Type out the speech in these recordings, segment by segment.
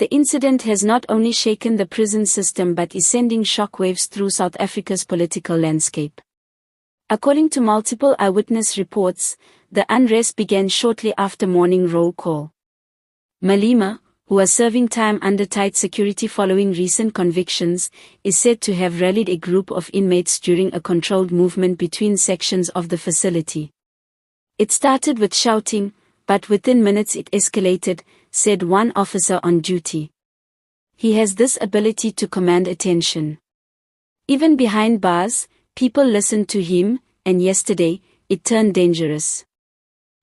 The incident has not only shaken the prison system but is sending shockwaves through South Africa's political landscape. According to multiple eyewitness reports, the unrest began shortly after morning roll call. Malema, who was serving time under tight security following recent convictions, is said to have rallied a group of inmates during a controlled movement between sections of the facility. It started with shouting, but within minutes it escalated, said one officer on duty. He has this ability to command attention. Even behind bars, people listened to him, and yesterday, it turned dangerous.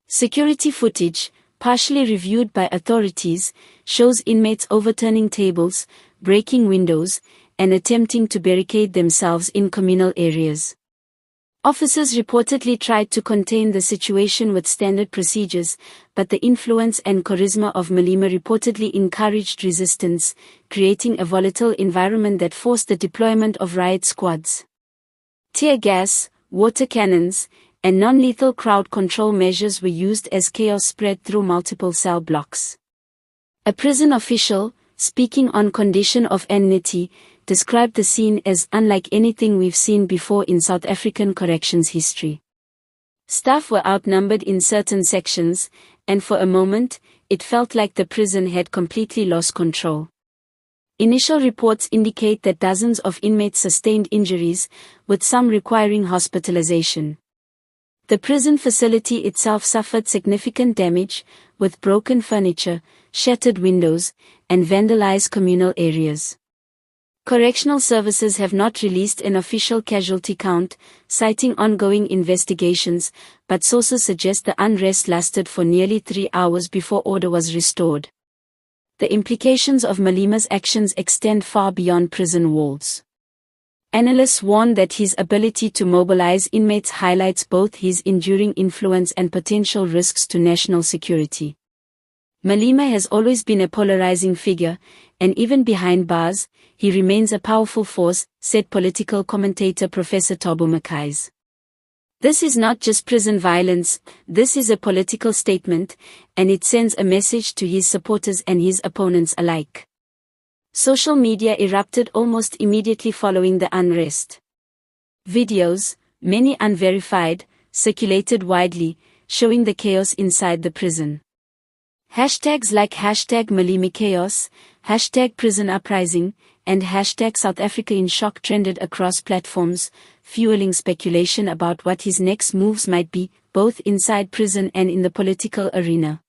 Security footage, partially reviewed by authorities, shows inmates overturning tables, breaking windows, and attempting to barricade themselves in communal areas. Officers reportedly tried to contain the situation with standard procedures, but the influence and charisma of Malema reportedly encouraged resistance, creating a volatile environment that forced the deployment of riot squads. Tear gas, water cannons, and non-lethal crowd control measures were used as chaos spread through multiple cell blocks. A prison official, speaking on condition of anonymity, described the scene as unlike anything we've seen before in South African corrections history. Staff were outnumbered in certain sections, and for a moment, it felt like the prison had completely lost control. Initial reports indicate that dozens of inmates sustained injuries, with some requiring hospitalization. The prison facility itself suffered significant damage, with broken furniture, shattered windows, and vandalized communal areas. Correctional services have not released an official casualty count, citing ongoing investigations, but sources suggest the unrest lasted for nearly 3 hours before order was restored. The implications of Malema's actions extend far beyond prison walls. Analysts warn that his ability to mobilize inmates highlights both his enduring influence and potential risks to national security. Malema has always been a polarizing figure, and even behind bars, he remains a powerful force, said political commentator Professor Thabo Malema'S. This is not just prison violence, this is a political statement, and it sends a message to his supporters and his opponents alike. Social media erupted almost immediately following the unrest. Videos, many unverified, circulated widely, showing the chaos inside the prison. Hashtags like #MalemaChaos, #PrisonUprising, and #South Africa in Shock trended across platforms, fueling speculation about what his next moves might be, both inside prison and in the political arena.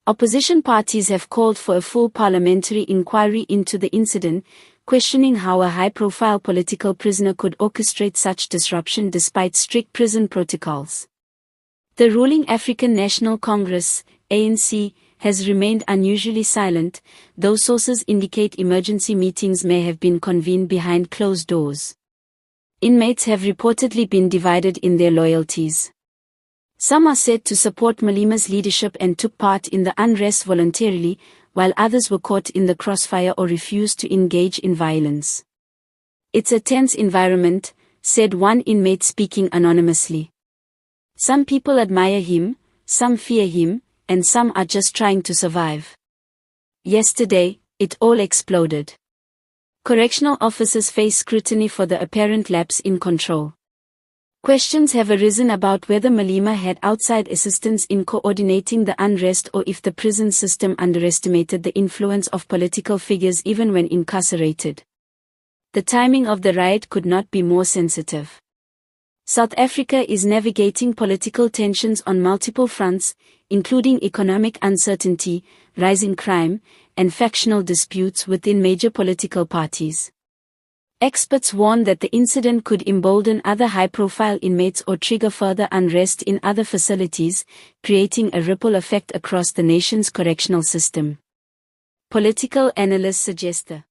Opposition parties have called for a full parliamentary inquiry into the incident, questioning how a high-profile political prisoner could orchestrate such disruption despite strict prison protocols. The ruling African National Congress, ANC, has remained unusually silent, though sources indicate emergency meetings may have been convened behind closed doors. Inmates have reportedly been divided in their loyalties. Some are said to support Malema's leadership and took part in the unrest voluntarily, while others were caught in the crossfire or refused to engage in violence. "It's a tense environment," said one inmate speaking anonymously. "Some people admire him, some fear him, and some are just trying to survive." Yesterday, it all exploded. Correctional officers face scrutiny for the apparent lapse in control. Questions have arisen about whether Malema had outside assistance in coordinating the unrest or if the prison system underestimated the influence of political figures even when incarcerated. The timing of the riot could not be more sensitive. South Africa is navigating political tensions on multiple fronts, including economic uncertainty, rising crime, and factional disputes within major political parties. Experts warn that the incident could embolden other high-profile inmates or trigger further unrest in other facilities, creating a ripple effect across the nation's correctional system. Political analysts suggest the